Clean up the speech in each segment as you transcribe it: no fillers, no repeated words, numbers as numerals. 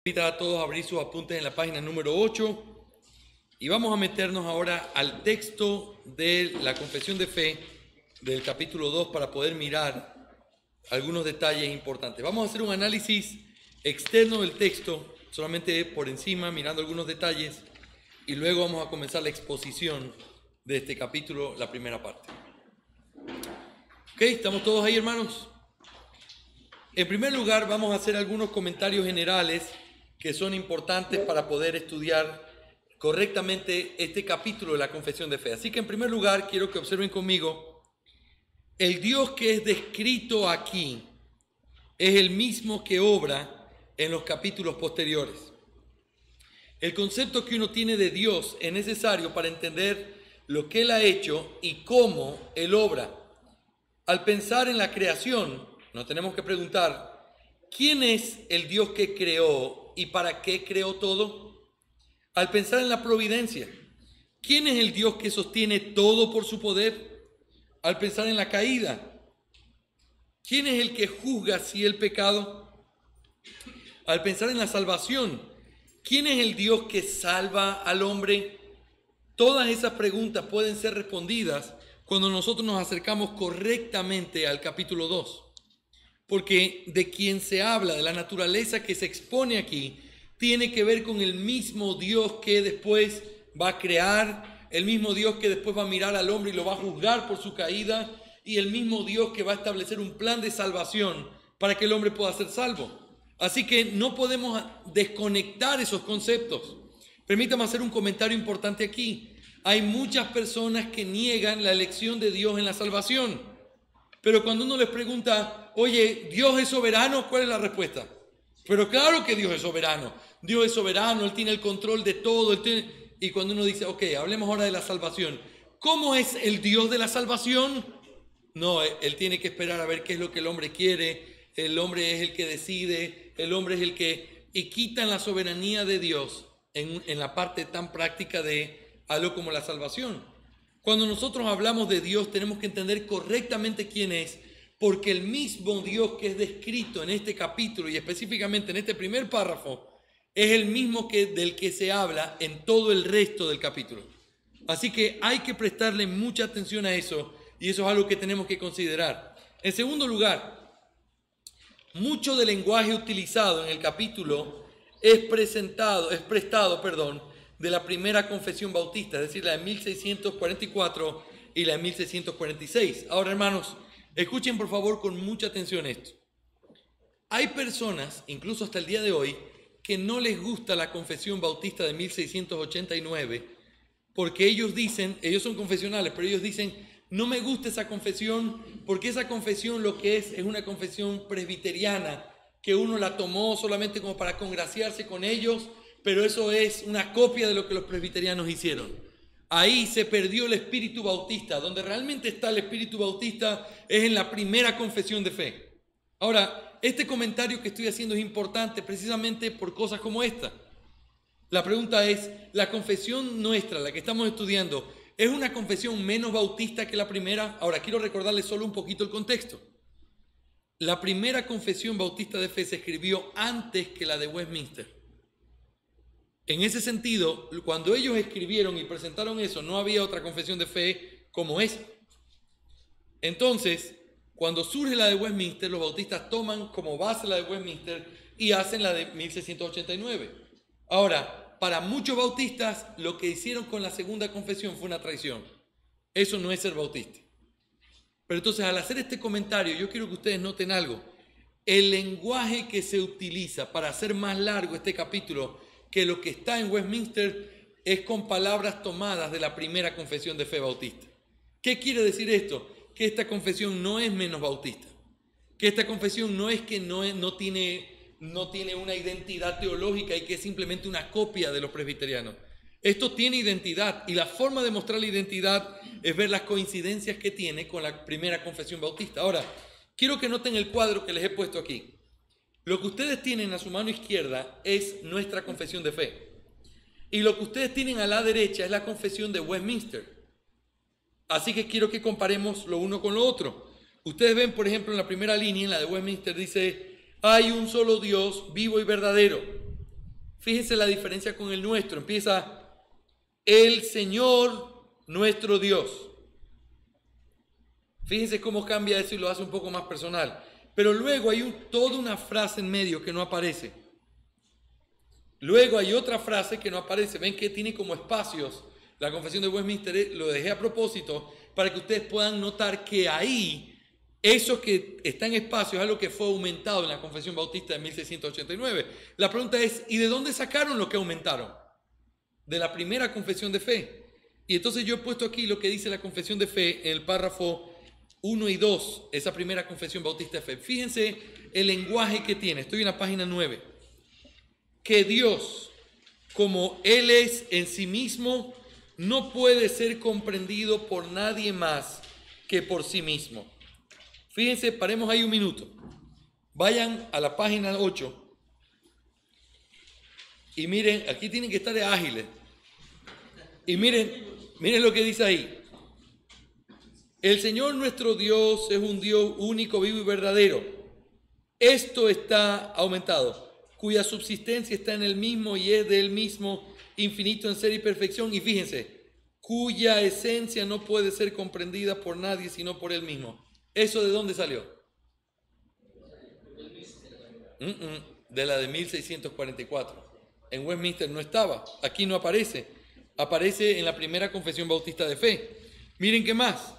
Invito a todos a abrir sus apuntes en la página número 8 y vamos a meternos ahora al texto de la confesión de fe del capítulo 2 para poder mirar algunos detalles importantes. Vamos a hacer un análisis externo del texto, solamente por encima, mirando algunos detalles, y luego vamos a comenzar la exposición de este capítulo, la primera parte. ¿Ok? ¿Estamos todos ahí, hermanos? En primer lugar, vamos a hacer algunos comentarios generales que son importantes para poder estudiar correctamente este capítulo de la confesión de fe. Así que en primer lugar, quiero que observen conmigo, el Dios que es descrito aquí es el mismo que obra en los capítulos posteriores. El concepto que uno tiene de Dios es necesario para entender lo que Él ha hecho y cómo Él obra. Al pensar en la creación, nos tenemos que preguntar, ¿quién es el Dios que creó y para qué creó todo? Al pensar en la providencia, ¿quién es el Dios que sostiene todo por su poder? Al pensar en la caída, ¿quién es el que juzga si el pecado? Al pensar en la salvación, ¿quién es el Dios que salva al hombre? Todas esas preguntas pueden ser respondidas cuando nosotros nos acercamos correctamente al capítulo 2. Porque de quien se habla, de la naturaleza que se expone aquí, tiene que ver con el mismo Dios que después va a crear, el mismo Dios que después va a mirar al hombre y lo va a juzgar por su caída, y el mismo Dios que va a establecer un plan de salvación para que el hombre pueda ser salvo. Así que no podemos desconectar esos conceptos. Permítame hacer un comentario importante aquí. Hay muchas personas que niegan la elección de Dios en la salvación. Pero cuando uno les pregunta, oye, ¿Dios es soberano? ¿Cuál es la respuesta? Pero claro que Dios es soberano. Dios es soberano, Él tiene el control de todo. Y cuando uno dice, ok, hablemos ahora de la salvación. ¿Cómo es el Dios de la salvación? No, Él tiene que esperar a ver qué es lo que el hombre quiere. El hombre es el que decide, el hombre es el que... Y quitan la soberanía de Dios en la parte tan práctica de algo como la salvación. Cuando nosotros hablamos de Dios tenemos que entender correctamente quién es, porque el mismo Dios que es descrito en este capítulo y específicamente en este primer párrafo es el mismo del que se habla en todo el resto del capítulo. Así que hay que prestarle mucha atención a eso y eso es algo que tenemos que considerar. En segundo lugar, mucho del lenguaje utilizado en el capítulo es prestado, de la primera confesión bautista, es decir, la de 1644 y la de 1646. Ahora, hermanos, escuchen por favor con mucha atención esto. Hay personas, incluso hasta el día de hoy, que no les gusta la confesión bautista de 1689, porque ellos dicen, ellos son confesionales, pero ellos dicen, no me gusta esa confesión, porque esa confesión lo que es una confesión presbiteriana, que uno la tomó solamente como para congraciarse con ellos, pero eso es una copia de lo que los presbiterianos hicieron. Ahí se perdió el espíritu bautista. Donde realmente está el espíritu bautista es en la primera confesión de fe. Ahora, este comentario que estoy haciendo es importante precisamente por cosas como esta. La pregunta es, ¿la confesión nuestra, la que estamos estudiando, es una confesión menos bautista que la primera? Ahora, quiero recordarles solo un poquito el contexto. La primera confesión bautista de fe se escribió antes que la de Westminster. En ese sentido, cuando ellos escribieron y presentaron eso, no había otra confesión de fe como esa. Entonces, cuando surge la de Westminster, los bautistas toman como base la de Westminster y hacen la de 1689. Ahora, para muchos bautistas, lo que hicieron con la segunda confesión fue una traición. Eso no es ser bautista. Pero entonces, al hacer este comentario, yo quiero que ustedes noten algo. El lenguaje que se utiliza para hacer más largo este capítulo que lo que está en Westminster es con palabras tomadas de la primera confesión de fe bautista. ¿Qué quiere decir esto? Que esta confesión no es menos bautista. Que esta confesión no es que no tiene una identidad teológica y que es simplemente una copia de los presbiterianos. Esto tiene identidad y la forma de mostrar la identidad es ver las coincidencias que tiene con la primera confesión bautista. Ahora, quiero que noten el cuadro que les he puesto aquí. Lo que ustedes tienen a su mano izquierda es nuestra confesión de fe. Y lo que ustedes tienen a la derecha es la confesión de Westminster. Así que quiero que comparemos lo uno con lo otro. Ustedes ven, por ejemplo, en la primera línea, en la de Westminster, dice, hay un solo Dios vivo y verdadero. Fíjense la diferencia con el nuestro. Empieza el Señor nuestro Dios. Fíjense cómo cambia eso y lo hace un poco más personal. Pero luego hay toda una frase en medio que no aparece. Luego hay otra frase que no aparece. Ven que tiene como espacios. La confesión de Westminster lo dejé a propósito para que ustedes puedan notar que ahí, eso que está en espacio es algo que fue aumentado en la confesión bautista de 1689. La pregunta es, ¿y de dónde sacaron lo que aumentaron? De la primera confesión de fe. Y entonces yo he puesto aquí lo que dice la confesión de fe en el párrafo 1 y 2, esa primera confesión bautista de fe. Fíjense el lenguaje que tiene. Estoy en la página 9. Que Dios, como Él es en sí mismo, no puede ser comprendido por nadie más que por sí mismo. Fíjense, paremos ahí un minuto. Vayan a la página 8 y miren, aquí tienen que estar ágiles. Y miren lo que dice ahí. El Señor nuestro Dios es un Dios único, vivo y verdadero. Esto está aumentado, cuya subsistencia está en el mismo y es del mismo, infinito en ser y perfección. Y fíjense, cuya esencia no puede ser comprendida por nadie sino por Él mismo. ¿Eso de dónde salió? De la de 1644. En Westminster no estaba, aquí no aparece. Aparece en la primera confesión bautista de fe. Miren qué más.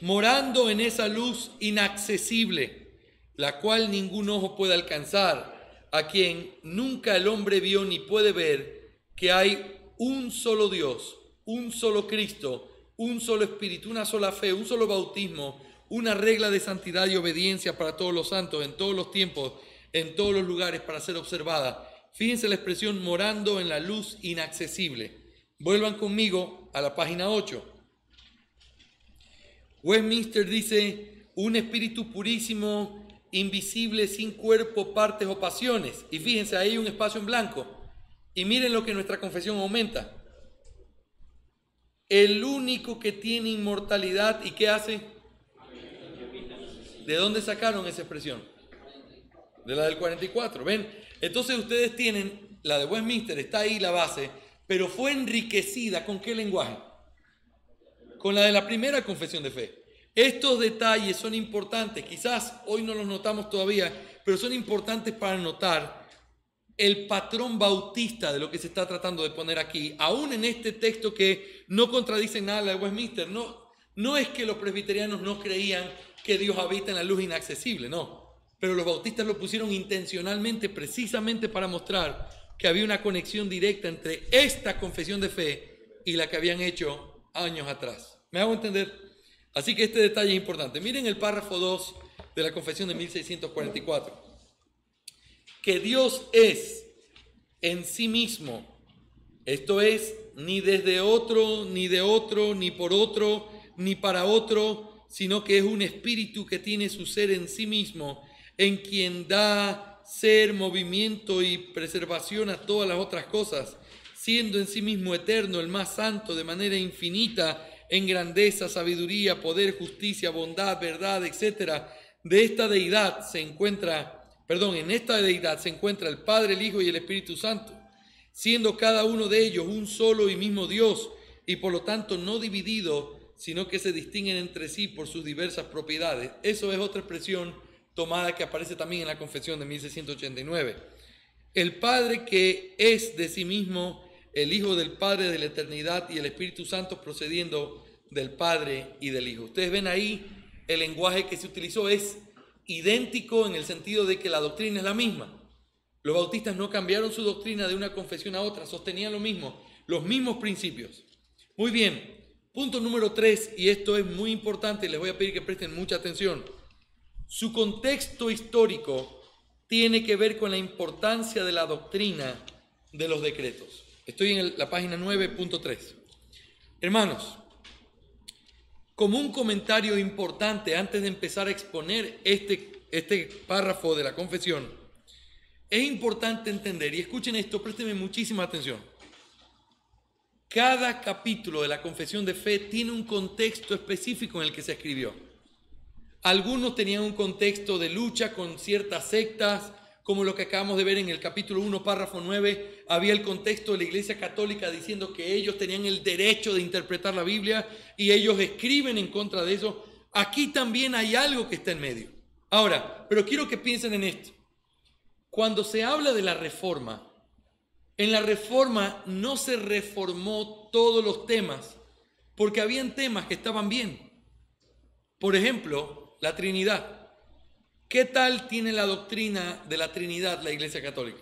Morando en esa luz inaccesible, la cual ningún ojo puede alcanzar, a quien nunca el hombre vio ni puede ver, que hay un solo Dios, un solo Cristo, un solo Espíritu, una sola fe, un solo bautismo, una regla de santidad y obediencia para todos los santos, en todos los tiempos, en todos los lugares, para ser observada. Fíjense la expresión morando en la luz inaccesible. Vuelvan conmigo a la página 8. Westminster dice, un espíritu purísimo, invisible, sin cuerpo, partes o pasiones. Y fíjense, ahí hay un espacio en blanco. Y miren lo que nuestra confesión aumenta. El único que tiene inmortalidad, ¿y qué hace? ¿De dónde sacaron esa expresión? De la del 44, ¿ven? Entonces ustedes tienen, la de Westminster está ahí la base, pero fue enriquecida ¿con qué lenguaje? Con la de la primera confesión de fe. Estos detalles son importantes, quizás hoy no los notamos todavía, pero son importantes para notar el patrón bautista de lo que se está tratando de poner aquí, aún en este texto que no contradice nada a la de Westminster. No es que los presbiterianos no creían que Dios habita en la luz inaccesible, no. Pero los bautistas lo pusieron intencionalmente, precisamente para mostrar que había una conexión directa entre esta confesión de fe y la que habían hecho años atrás. ¿Me hago entender? Así que este detalle es importante. Miren el párrafo 2 de la confesión de 1644. Que Dios es en sí mismo, esto es, ni desde otro, ni de otro, ni por otro, ni para otro, sino que es un espíritu que tiene su ser en sí mismo, en quien da ser, movimiento y preservación a todas las otras cosas, siendo en sí mismo eterno, el más santo, de manera infinita, en grandeza, sabiduría, poder, justicia, bondad, verdad, etc. En esta deidad se encuentra el Padre, el Hijo y el Espíritu Santo, siendo cada uno de ellos un solo y mismo Dios, y por lo tanto no dividido, sino que se distinguen entre sí por sus diversas propiedades. Eso es otra expresión tomada que aparece también en la confesión de 1689. El Padre que es de sí mismo, el Hijo del Padre de la eternidad y el Espíritu Santo procediendo del Padre y del Hijo. Ustedes ven ahí el lenguaje que se utilizó es idéntico en el sentido de que la doctrina es la misma. Los bautistas no cambiaron su doctrina de una confesión a otra, sostenían lo mismo, los mismos principios. Muy bien, punto número 3, y esto es muy importante, les voy a pedir que presten mucha atención. Su contexto histórico tiene que ver con la importancia de la doctrina de los decretos. Estoy en la página 9.3. Hermanos, como un comentario importante antes de empezar a exponer este párrafo de la confesión, es importante entender, y escuchen esto, préstenme muchísima atención. Cada capítulo de la confesión de fe tiene un contexto específico en el que se escribió. Algunos tenían un contexto de lucha con ciertas sectas, como lo que acabamos de ver en el capítulo 1, párrafo 9, había el contexto de la Iglesia Católica diciendo que ellos tenían el derecho de interpretar la Biblia y ellos escriben en contra de eso. Aquí también hay algo que está en medio. Ahora, pero quiero que piensen en esto. Cuando se habla de la reforma, en la reforma no se reformó todos los temas, porque habían temas que estaban bien. Por ejemplo, la Trinidad. ¿Qué tal tiene la doctrina de la Trinidad la Iglesia Católica?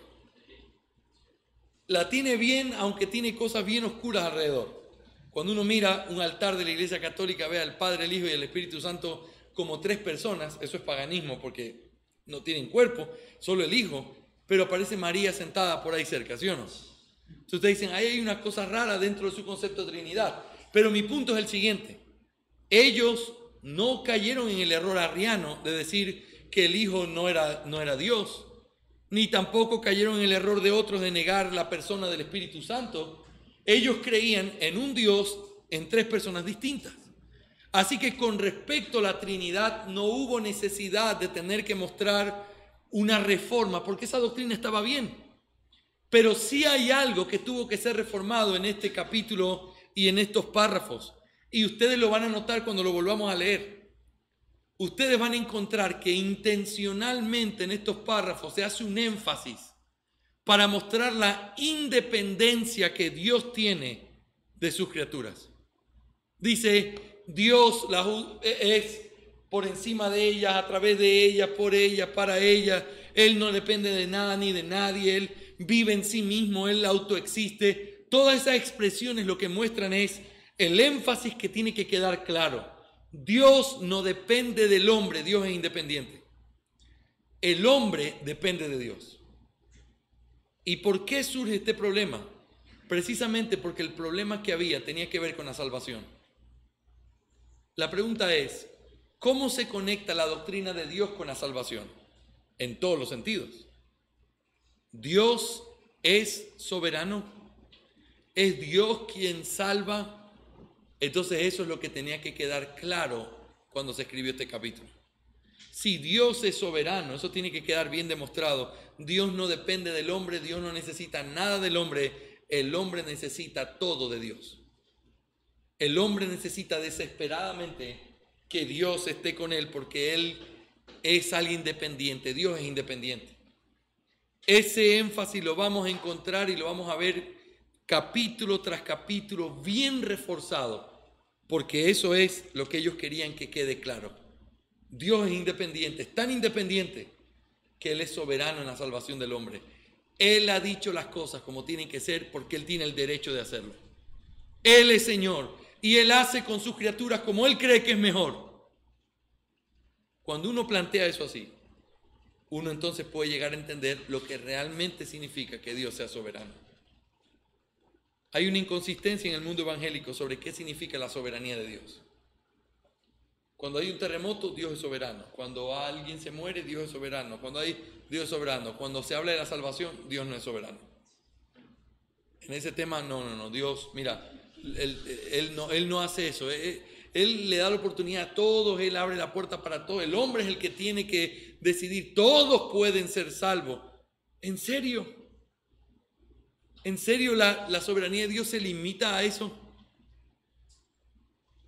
La tiene bien, aunque tiene cosas bien oscuras alrededor. Cuando uno mira un altar de la Iglesia Católica, ve al Padre, el Hijo y el Espíritu Santo como tres personas. Eso es paganismo porque no tienen cuerpo, solo el Hijo. Pero aparece María sentada por ahí cerca, ¿sí o no? Entonces ustedes dicen, ahí hay una cosa rara dentro de su concepto de Trinidad. Pero mi punto es el siguiente. Ellos no cayeron en el error arriano de decir que el Hijo no era Dios, ni tampoco cayeron en el error de otros de negar la persona del Espíritu Santo. Ellos creían en un Dios en tres personas distintas. Así que con respecto a la Trinidad no hubo necesidad de tener que mostrar una reforma, porque esa doctrina estaba bien. Pero sí hay algo que tuvo que ser reformado en este capítulo y en estos párrafos. Y ustedes lo van a notar cuando lo volvamos a leer. Ustedes van a encontrar que intencionalmente en estos párrafos se hace un énfasis para mostrar la independencia que Dios tiene de sus criaturas. Dice, Dios es por encima de ellas, a través de ellas, por ellas, para ellas. Él no depende de nada ni de nadie. Él vive en sí mismo, Él autoexiste. Todas esas expresiones lo que muestran es el énfasis que tiene que quedar claro. Dios no depende del hombre, Dios es independiente. El hombre depende de Dios. ¿Y por qué surge este problema? Precisamente porque el problema que había tenía que ver con la salvación. La pregunta es, ¿cómo se conecta la doctrina de Dios con la salvación? En todos los sentidos. Dios es soberano. Es Dios quien salva. Entonces eso es lo que tenía que quedar claro cuando se escribió este capítulo. Si Dios es soberano, eso tiene que quedar bien demostrado. Dios no depende del hombre, Dios no necesita nada del hombre, el hombre necesita todo de Dios. El hombre necesita desesperadamente que Dios esté con él porque él es alguien independiente, Dios es independiente. Ese énfasis lo vamos a encontrar y lo vamos a ver capítulo tras capítulo bien reforzado, porque eso es lo que ellos querían que quede claro. Dios es independiente, es tan independiente que Él es soberano en la salvación del hombre. Él ha dicho las cosas como tienen que ser porque Él tiene el derecho de hacerlo. Él es Señor y Él hace con sus criaturas como Él cree que es mejor. Cuando uno plantea eso así, uno entonces puede llegar a entender lo que realmente significa que Dios sea soberano. Hay una inconsistencia en el mundo evangélico sobre qué significa la soberanía de Dios. Cuando hay un terremoto, Dios es soberano. Cuando alguien se muere, Dios es soberano. Dios es soberano. Cuando se habla de la salvación, Dios no es soberano. En ese tema, no. Dios, mira, Él no hace eso. Él le da la oportunidad a todos, Él abre la puerta para todos. El hombre es el que tiene que decidir. Todos pueden ser salvos. ¿En serio? ¿En serio la soberanía de Dios se limita a eso?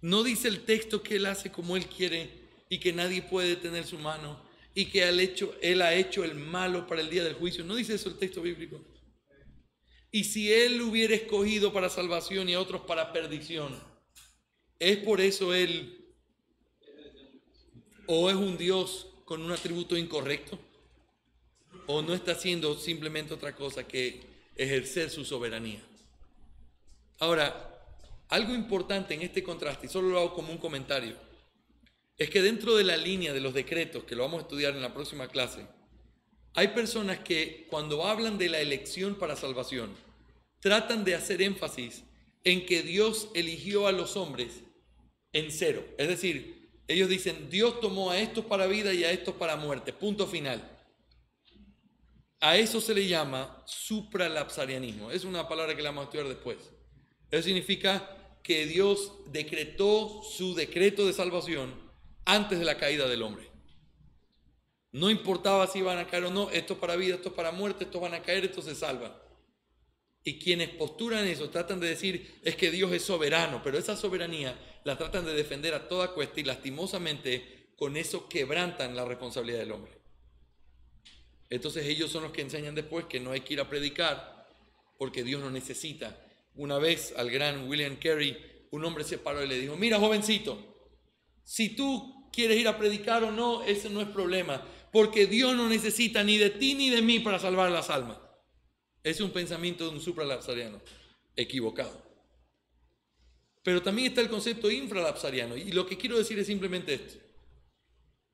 ¿No dice el texto que Él hace como Él quiere y que nadie puede detener su mano y que Él ha hecho el malo para el día del juicio? ¿No dice eso el texto bíblico? Y si Él hubiera escogido para salvación y a otros para perdición, ¿es por eso Él o es un Dios con un atributo incorrecto? ¿O no está haciendo simplemente otra cosa que ejercer su soberanía? Ahora, algo importante en este contraste, y solo lo hago como un comentario, es que dentro de la línea de los decretos, que lo vamos a estudiar en la próxima clase, hay personas que cuando hablan de la elección para salvación, tratan de hacer énfasis en que Dios eligió a los hombres en cero. Es decir, ellos dicen, Dios tomó a estos para vida y a estos para muerte, punto final. A eso se le llama supralapsarianismo. Es una palabra que la vamos a estudiar después. Eso significa que Dios decretó su decreto de salvación antes de la caída del hombre. No importaba si iban a caer o no, esto es para vida, esto es para muerte, estos van a caer, estos se salvan. Y quienes postulan eso tratan de decir es que Dios es soberano, pero esa soberanía la tratan de defender a toda cuesta y lastimosamente con eso quebrantan la responsabilidad del hombre. Entonces ellos son los que enseñan después que no hay que ir a predicar porque Dios no necesita. Una vez al gran William Carey, un hombre se paró y le dijo, mira jovencito, si tú quieres ir a predicar o no, ese no es problema, porque Dios no necesita ni de ti ni de mí para salvar las almas. Es un pensamiento de un supralapsariano equivocado. Pero también está el concepto infralapsariano, y lo que quiero decir es simplemente esto.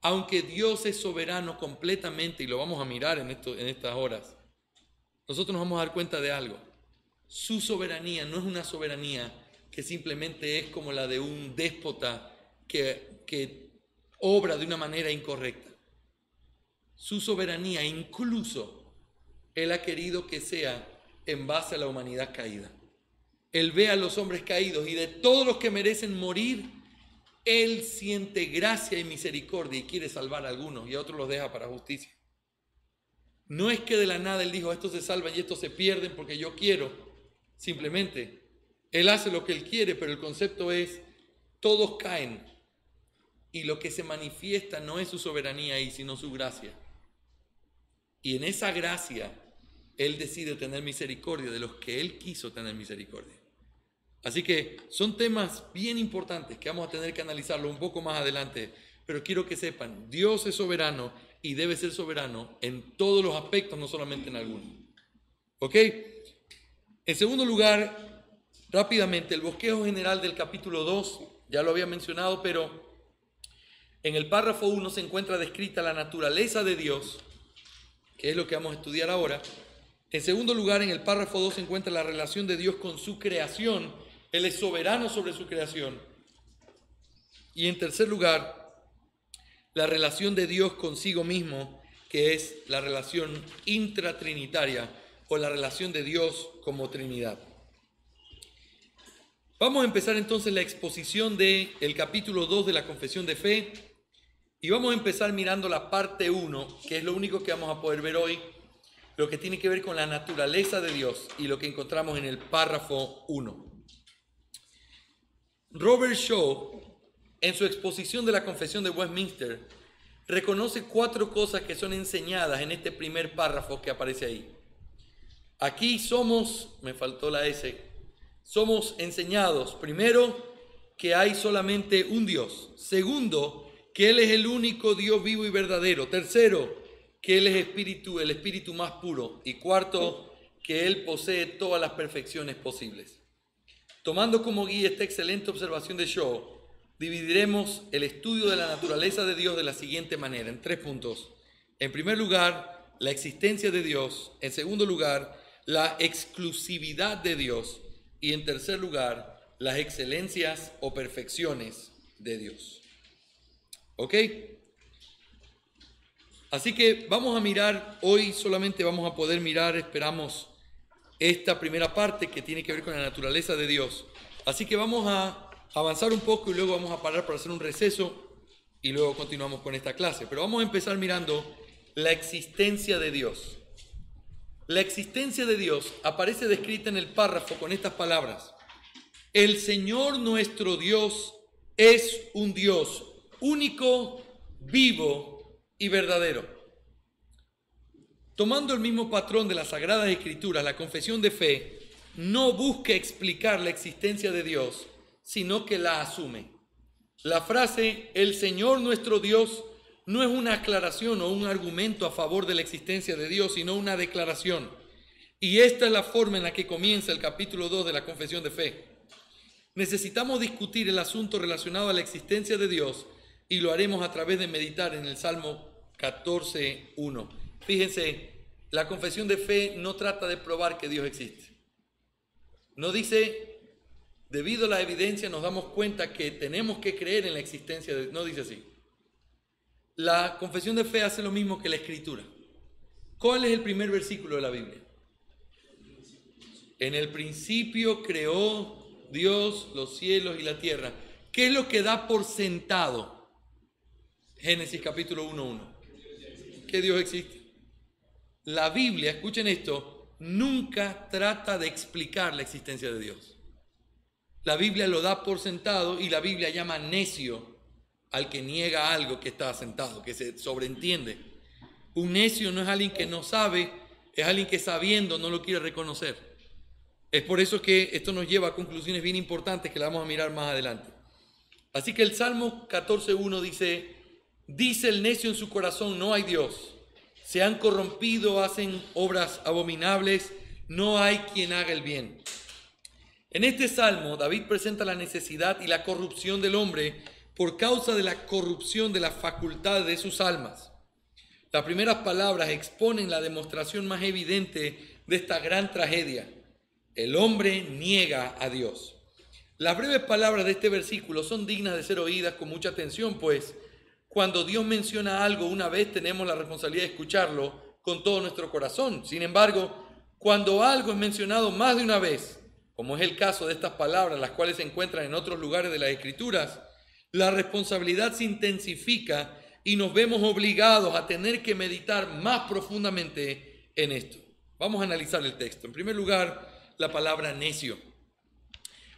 Aunque Dios es soberano completamente, y lo vamos a mirar en estas horas, nosotros nos vamos a dar cuenta de algo. Su soberanía no es una soberanía que simplemente es como la de un déspota que obra de una manera incorrecta. Su soberanía incluso Él ha querido que sea en base a la humanidad caída. Él ve a los hombres caídos y de todos los que merecen morir, Él siente gracia y misericordia y quiere salvar a algunos y a otros los deja para justicia. No es que de la nada Él dijo, estos se salvan y estos se pierden porque yo quiero. Simplemente, Él hace lo que Él quiere, pero el concepto es, todos caen y lo que se manifiesta no es su soberanía ahí, sino su gracia. Y en esa gracia, Él decide tener misericordia de los que Él quiso tener misericordia. Así que son temas bien importantes que vamos a tener que analizarlo un poco más adelante, pero quiero que sepan, Dios es soberano y debe ser soberano en todos los aspectos, no solamente en algunos. ¿Ok? En segundo lugar, rápidamente, el bosquejo general del capítulo 2, ya lo había mencionado, pero en el párrafo 1 se encuentra descrita la naturaleza de Dios, que es lo que vamos a estudiar ahora. En segundo lugar, en el párrafo 2 se encuentra la relación de Dios con su creación. Él es soberano sobre su creación. Y en tercer lugar, la relación de Dios consigo mismo, que es la relación intratrinitaria o la relación de Dios como Trinidad. Vamos a empezar entonces la exposición del capítulo 2 de la Confesión de Fe y vamos a empezar mirando la parte 1, que es lo único que vamos a poder ver hoy, lo que tiene que ver con la naturaleza de Dios y lo que encontramos en el párrafo 1. Robert Shaw, en su exposición de la Confesión de Westminster, reconoce 4 cosas que son enseñadas en este primer párrafo que aparece ahí. Aquí somos, me faltó la S, somos enseñados, primero, que hay solamente un Dios. Segundo, que Él es el único Dios vivo y verdadero. Tercero, que Él es espíritu, el espíritu más puro. Y cuarto, que Él posee todas las perfecciones posibles. Tomando como guía esta excelente observación de Shaw, dividiremos el estudio de la naturaleza de Dios de la siguiente manera, en 3 puntos. En primer lugar, la existencia de Dios. En segundo lugar, la exclusividad de Dios. Y en tercer lugar, las excelencias o perfecciones de Dios. ¿Ok? Así que vamos a mirar, hoy solamente vamos a poder mirar, esperamos, esta primera parte que tiene que ver con la naturaleza de Dios. Así que vamos a avanzar un poco y luego vamos a parar para hacer un receso y luego continuamos con esta clase. Pero vamos a empezar mirando la existencia de Dios. La existencia de Dios aparece descrita en el párrafo con estas palabras. El Señor nuestro Dios es un Dios único, vivo y verdadero. Tomando el mismo patrón de las Sagradas Escrituras, la confesión de fe no busca explicar la existencia de Dios, sino que la asume. La frase, el Señor nuestro Dios, no es una aclaración o un argumento a favor de la existencia de Dios, sino una declaración. Y esta es la forma en la que comienza el capítulo 2 de la confesión de fe. Necesitamos discutir el asunto relacionado a la existencia de Dios y lo haremos a través de meditar en el Salmo 14:1. Fíjense, la confesión de fe no trata de probar que Dios existe. No dice, debido a la evidencia nos damos cuenta que tenemos que creer en la existencia de Dios. No dice así. La confesión de fe hace lo mismo que la Escritura. ¿Cuál es el primer versículo de la Biblia? En el principio creó Dios los cielos y la tierra. ¿Qué es lo que da por sentado Génesis capítulo 1:1? que Dios existe. La Biblia, escuchen esto, nunca trata de explicar la existencia de Dios. La Biblia lo da por sentado y la Biblia llama necio al que niega algo que está sentado, que se sobreentiende. Un necio no es alguien que no sabe, es alguien que sabiendo no lo quiere reconocer. Es por eso que esto nos lleva a conclusiones bien importantes que la vamos a mirar más adelante. Así que el Salmo 14:1 dice el necio en su corazón, no hay Dios. Se han corrompido, hacen obras abominables, no hay quien haga el bien. En este salmo, David presenta la necesidad y la corrupción del hombre por causa de la corrupción de las facultades de sus almas. Las primeras palabras exponen la demostración más evidente de esta gran tragedia. El hombre niega a Dios. Las breves palabras de este versículo son dignas de ser oídas con mucha atención, pues cuando Dios menciona algo una vez tenemos la responsabilidad de escucharlo con todo nuestro corazón. Sin embargo, cuando algo es mencionado más de una vez, como es el caso de estas palabras, las cuales se encuentran en otros lugares de las Escrituras, la responsabilidad se intensifica y nos vemos obligados a tener que meditar más profundamente en esto. Vamos a analizar el texto. En primer lugar, la palabra necio.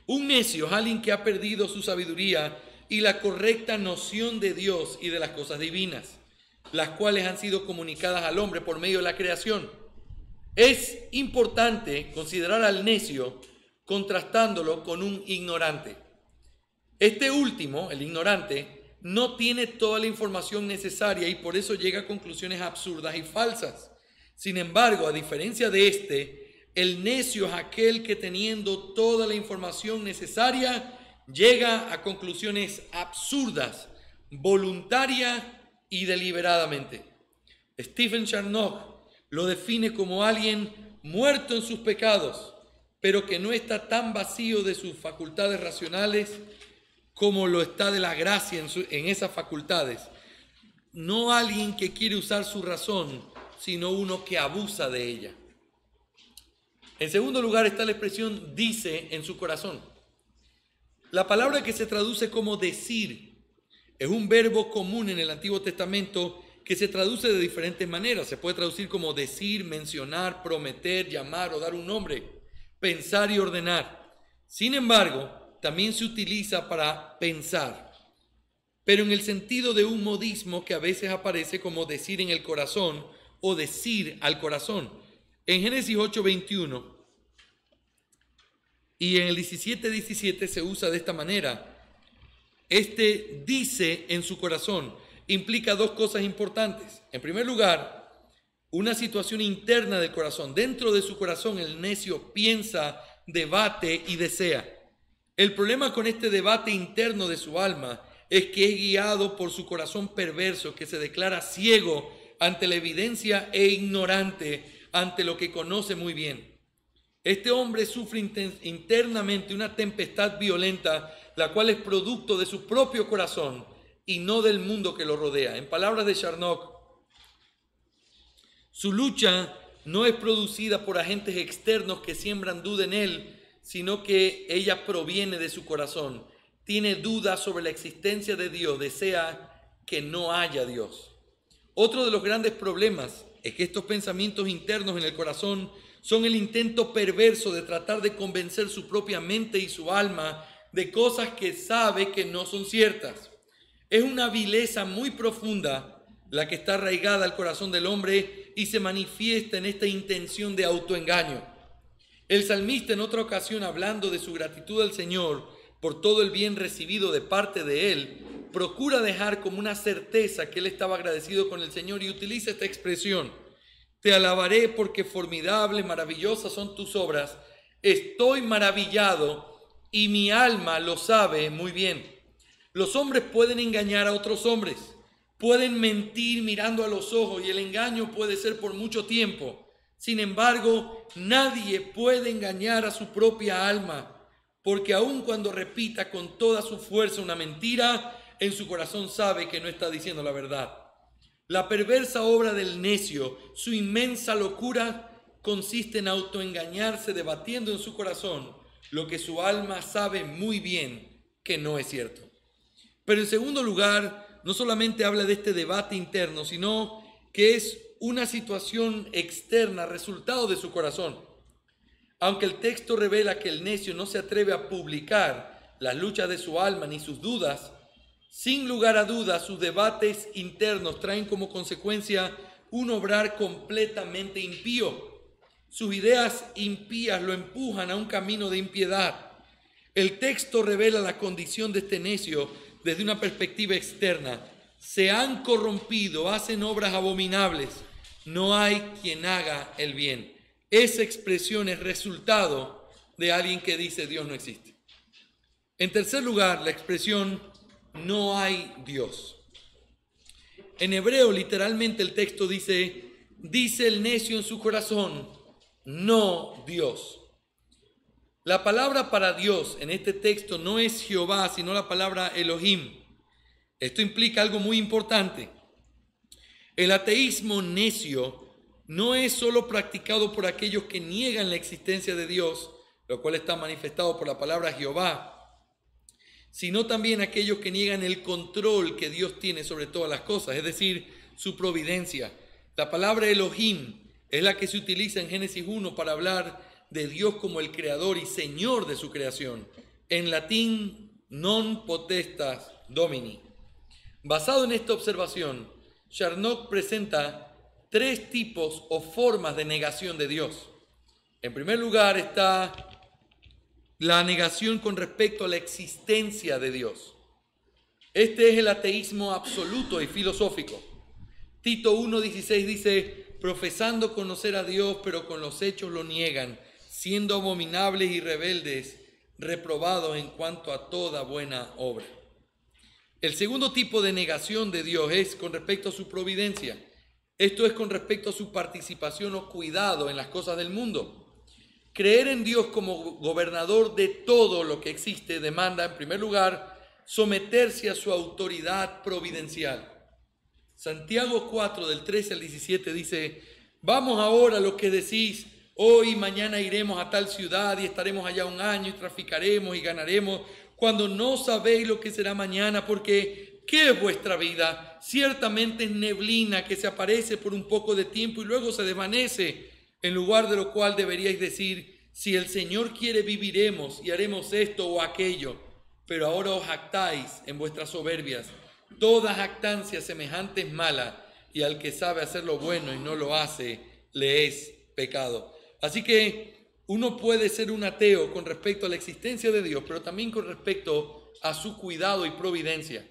Un necio es alguien que ha perdido su sabiduría y la correcta noción de Dios y de las cosas divinas, las cuales han sido comunicadas al hombre por medio de la creación. Es importante considerar al necio contrastándolo con un ignorante. Este último, el ignorante, no tiene toda la información necesaria y por eso llega a conclusiones absurdas y falsas. Sin embargo, a diferencia de este, el necio es aquel que teniendo toda la información necesaria llega a conclusiones absurdas, voluntaria y deliberadamente. Stephen Charnock lo define como alguien muerto en sus pecados, pero que no está tan vacío de sus facultades racionales como lo está de la gracia en esas facultades. No alguien que quiere usar su razón, sino uno que abusa de ella. En segundo lugar está la expresión dice en su corazón. La palabra que se traduce como decir es un verbo común en el Antiguo Testamento que se traduce de diferentes maneras. Se puede traducir como decir, mencionar, prometer, llamar o dar un nombre, pensar y ordenar. Sin embargo, también se utiliza para pensar, pero en el sentido de un modismo que a veces aparece como decir en el corazón o decir al corazón. En Génesis 8:21 y en el 17:17 se usa de esta manera. Este dice en su corazón implica dos cosas importantes. En primer lugar, una situación interna del corazón. Dentro de su corazón el necio piensa, debate y desea. El problema con este debate interno de su alma es que es guiado por su corazón perverso que se declara ciego ante la evidencia e ignorante ante lo que conoce muy bien. Este hombre sufre internamente una tempestad violenta, la cual es producto de su propio corazón y no del mundo que lo rodea. En palabras de Charnock, su lucha no es producida por agentes externos que siembran duda en él, sino que ella proviene de su corazón. Tiene dudas sobre la existencia de Dios, desea que no haya Dios. Otro de los grandes problemas es que estos pensamientos internos en el corazón son el intento perverso de tratar de convencer su propia mente y su alma de cosas que sabe que no son ciertas. Es una vileza muy profunda la que está arraigada al corazón del hombre y se manifiesta en esta intención de autoengaño. El salmista en otra ocasión, hablando de su gratitud al Señor por todo el bien recibido de parte de Él, procura dejar como una certeza que él estaba agradecido con el Señor y utiliza esta expresión: te alabaré porque formidable, maravillosas son tus obras. Estoy maravillado y mi alma lo sabe muy bien. Los hombres pueden engañar a otros hombres, pueden mentir mirando a los ojos y el engaño puede ser por mucho tiempo. Sin embargo, nadie puede engañar a su propia alma, porque aun cuando repita con toda su fuerza una mentira, en su corazón sabe que no está diciendo la verdad. La perversa obra del necio, su inmensa locura, consiste en autoengañarse debatiendo en su corazón lo que su alma sabe muy bien que no es cierto. Pero en segundo lugar, no solamente habla de este debate interno, sino que es una situación externa, resultado de su corazón. Aunque el texto revela que el necio no se atreve a publicar las luchas de su alma ni sus dudas, sin lugar a dudas sus debates internos traen como consecuencia un obrar completamente impío. Sus ideas impías lo empujan a un camino de impiedad. El texto revela la condición de este necio desde una perspectiva externa. Se han corrompido, hacen obras abominables. No hay quien haga el bien. Esa expresión es resultado de alguien que dice Dios no existe. En tercer lugar, la expresión no hay Dios. En hebreo, literalmente el texto dice el necio en su corazón, no Dios. La palabra para Dios en este texto no es Jehová, sino la palabra Elohim. Esto implica algo muy importante. El ateísmo necio no es solo practicado por aquellos que niegan la existencia de Dios, lo cual está manifestado por la palabra Jehová, sino también aquellos que niegan el control que Dios tiene sobre todas las cosas, es decir, su providencia. La palabra Elohim es la que se utiliza en Génesis 1 para hablar de Dios como el creador y señor de su creación. En latín, non potestas domini. Basado en esta observación, Charnock presenta tres tipos o formas de negación de Dios. En primer lugar está la negación con respecto a la existencia de Dios. Este es el ateísmo absoluto y filosófico. Tito 1:16 dice, profesando conocer a Dios, pero con los hechos lo niegan, siendo abominables y rebeldes, reprobados en cuanto a toda buena obra. El segundo tipo de negación de Dios es con respecto a su providencia. Esto es con respecto a su participación o cuidado en las cosas del mundo. Creer en Dios como gobernador de todo lo que existe demanda, en primer lugar, someterse a su autoridad providencial. Santiago 4, del 13 al 17 dice, vamos ahora a lo que decís, hoy y mañana iremos a tal ciudad y estaremos allá un año y traficaremos y ganaremos, cuando no sabéis lo que será mañana, porque ¿qué es vuestra vida? Ciertamente es neblina que se aparece por un poco de tiempo y luego se desvanece, en lugar de lo cual deberíais decir, si el Señor quiere viviremos y haremos esto o aquello, pero ahora os jactáis en vuestras soberbias. Toda jactancia semejante es mala, y al que sabe hacer lo bueno y no lo hace, le es pecado. Así que uno puede ser un ateo con respecto a la existencia de Dios, pero también con respecto a su cuidado y providencia.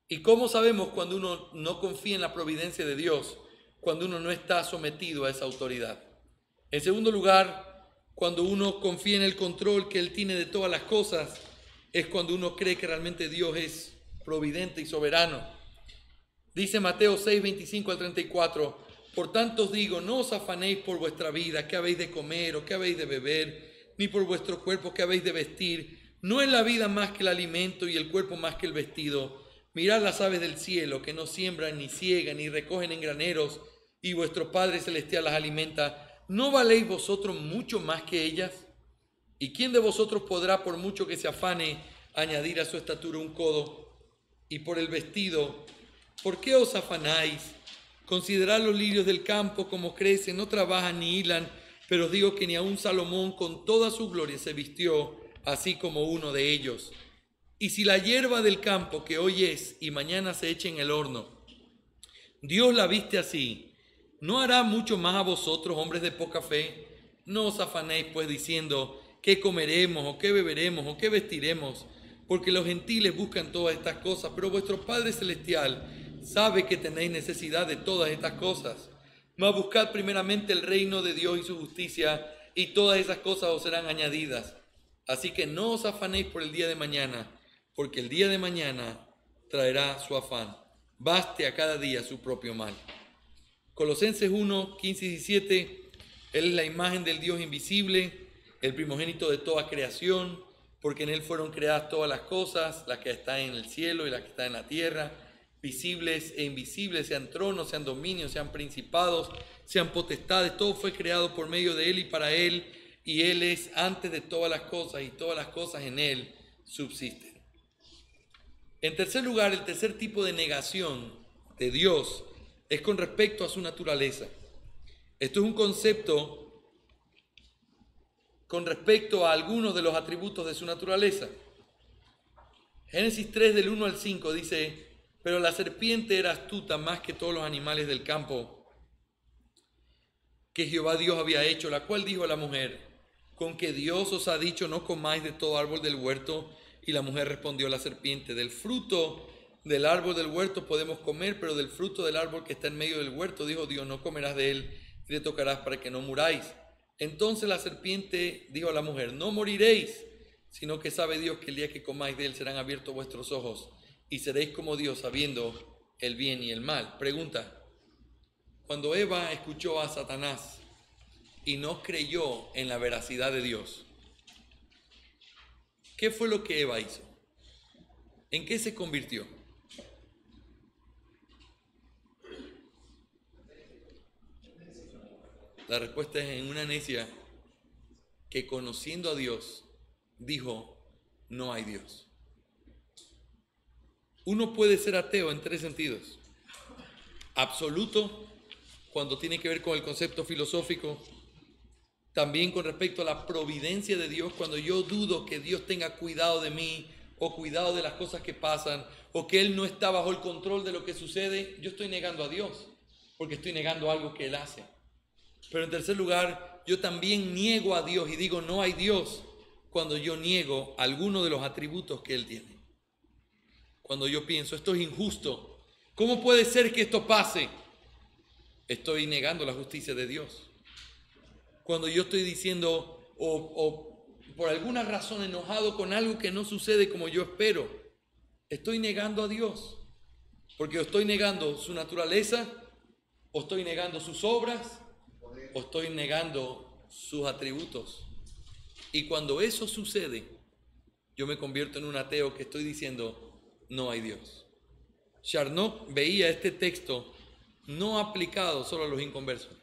¿Y cómo sabemos cuando uno no confía en la providencia de Dios? Cuando uno no está sometido a esa autoridad. En segundo lugar, cuando uno confía en el control que Él tiene de todas las cosas, es cuando uno cree que realmente Dios es providente y soberano. Dice Mateo 6, 25 al 34, por tanto os digo, no os afanéis por vuestra vida, qué habéis de comer o qué habéis de beber, ni por vuestro cuerpo, qué habéis de vestir. ¿No es la vida más que el alimento y el cuerpo más que el vestido? Mirad las aves del cielo, que no siembran, ni ciegan, ni recogen en graneros, y vuestro Padre Celestial las alimenta. ¿No valéis vosotros mucho más que ellas? ¿Y quién de vosotros podrá, por mucho que se afane, añadir a su estatura un codo? Y por el vestido, ¿por qué os afanáis? Considerad los lirios del campo como crecen, no trabajan ni hilan, pero os digo que ni aun Salomón con toda su gloria se vistió así como uno de ellos. Y si la hierba del campo que hoy es y mañana se echa en el horno, Dios la viste así, ¿no hará mucho más a vosotros, hombres de poca fe? No os afanéis pues diciendo, ¿qué comeremos o qué beberemos o qué vestiremos? Porque los gentiles buscan todas estas cosas, pero vuestro Padre Celestial sabe que tenéis necesidad de todas estas cosas. Mas buscad primeramente el reino de Dios y su justicia, y todas esas cosas os serán añadidas. Así que no os afanéis por el día de mañana, porque el día de mañana traerá su afán. Baste a cada día su propio mal. Colosenses 1, 15 y 17, Él es la imagen del Dios invisible, el primogénito de toda creación, porque en Él fueron creadas todas las cosas, las que están en el cielo y las que están en la tierra, visibles e invisibles, sean tronos, sean dominios, sean principados, sean potestades, todo fue creado por medio de Él y para Él, y Él es antes de todas las cosas, y todas las cosas en Él subsisten. En tercer lugar, el tercer tipo de negación de Dios es con respecto a su naturaleza. Esto es un concepto con respecto a algunos de los atributos de su naturaleza. Génesis 3 del 1 al 5 dice: pero la serpiente era astuta más que todos los animales del campo que Jehová Dios había hecho, la cual dijo a la mujer: ¿con que Dios os ha dicho no comáis de todo árbol del huerto? Y la mujer respondió a la serpiente: del fruto del árbol del huerto podemos comer, pero del fruto del árbol que está en medio del huerto, dijo Dios, no comerás de él y te tocarás para que no muráis. Entonces la serpiente dijo a la mujer: no moriréis, sino que sabe Dios que el día que comáis de él serán abiertos vuestros ojos y seréis como Dios, sabiendo el bien y el mal. Pregunta: cuando Eva escuchó a Satanás y no creyó en la veracidad de Dios, ¿qué fue lo que Eva hizo? ¿En qué se convirtió? La respuesta es en una necia que, conociendo a Dios, dijo: no hay Dios. Uno puede ser ateo en tres sentidos: absoluto, cuando tiene que ver con el concepto filosófico; también con respecto a la providencia de Dios, cuando yo dudo que Dios tenga cuidado de mí o cuidado de las cosas que pasan, o que Él no está bajo el control de lo que sucede, yo estoy negando a Dios, porque estoy negando algo que Él hace. Pero en tercer lugar, yo también niego a Dios y digo no hay Dios cuando yo niego alguno de los atributos que Él tiene. Cuando yo pienso, esto es injusto, ¿cómo puede ser que esto pase? Estoy negando la justicia de Dios. Cuando yo estoy diciendo o por alguna razón enojado con algo que no sucede como yo espero, estoy negando a Dios, porque estoy negando su naturaleza, o estoy negando sus obras, o estoy negando sus atributos. Y cuando eso sucede, yo me convierto en un ateo que estoy diciendo no hay Dios. Charnock veía este texto no aplicado solo a los inconversos.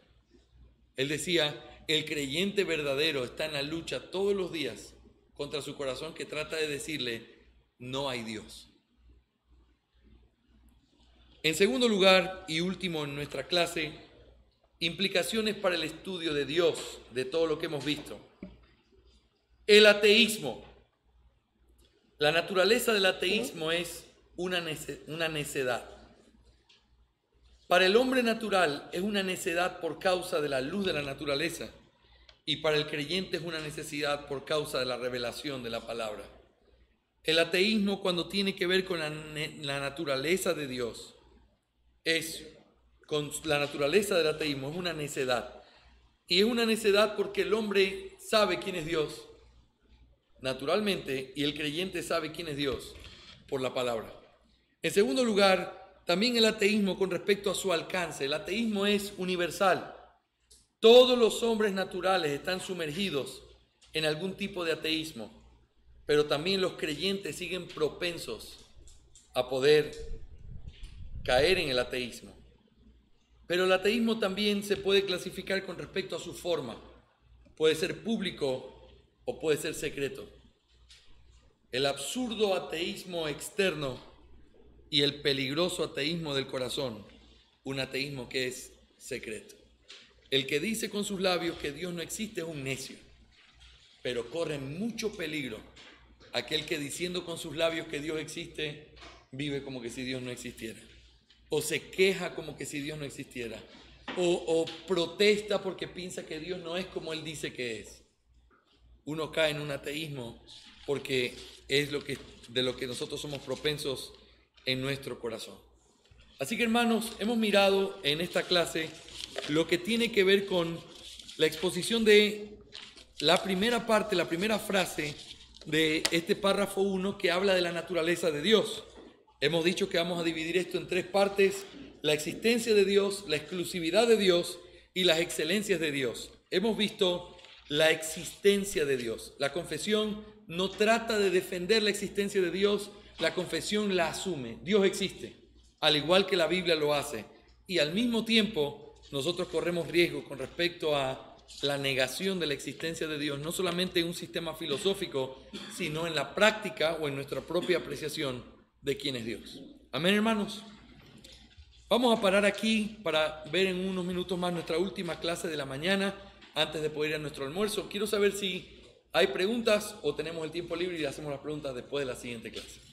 Él decía: el creyente verdadero está en la lucha todos los días contra su corazón, que trata de decirle no hay Dios. En segundo lugar y último en nuestra clase, implicaciones para el estudio de Dios, de todo lo que hemos visto. El ateísmo. La naturaleza del ateísmo es una necedad. Para el hombre natural es una necedad por causa de la luz de la naturaleza, y para el creyente es una necesidad por causa de la revelación de la palabra. El ateísmo, cuando tiene que ver con la naturaleza de Dios, con la naturaleza del ateísmo, es una necedad. Y es una necedad porque el hombre sabe quién es Dios naturalmente, y el creyente sabe quién es Dios por la palabra. En segundo lugar, también el ateísmo con respecto a su alcance. El ateísmo es universal. Todos los hombres naturales están sumergidos en algún tipo de ateísmo, pero también los creyentes siguen propensos a poder caer en el ateísmo. Pero el ateísmo también se puede clasificar con respecto a su forma. Puede ser público o puede ser secreto. El absurdo ateísmo externo y el peligroso ateísmo del corazón, un ateísmo que es secreto. El que dice con sus labios que Dios no existe es un necio, pero corre mucho peligro aquel que, diciendo con sus labios que Dios existe, vive como que si Dios no existiera, o se queja como que si Dios no existiera, o protesta porque piensa que Dios no es como Él dice que es. Uno cae en un ateísmo porque es de lo que nosotros somos propensos en nuestro corazón. Así que, hermanos, hemos mirado en esta clase lo que tiene que ver con la exposición de la primera parte, la primera frase de este párrafo 1, que habla de la naturaleza de Dios. Hemos dicho que vamos a dividir esto en tres partes: la existencia de Dios, la exclusividad de Dios y las excelencias de Dios. Hemos visto la existencia de Dios. La confesión no trata de defender la existencia de Dios, la confesión la asume. Dios existe, al igual que la Biblia lo hace. Y al mismo tiempo, nosotros corremos riesgo con respecto a la negación de la existencia de Dios, no solamente en un sistema filosófico, sino en la práctica o en nuestra propia apreciación de quién es Dios. Amén, hermanos. Vamos a parar aquí para ver en unos minutos más nuestra última clase de la mañana antes de poder ir a nuestro almuerzo. Quiero saber si hay preguntas o tenemos el tiempo libre y hacemos las preguntas después de la siguiente clase.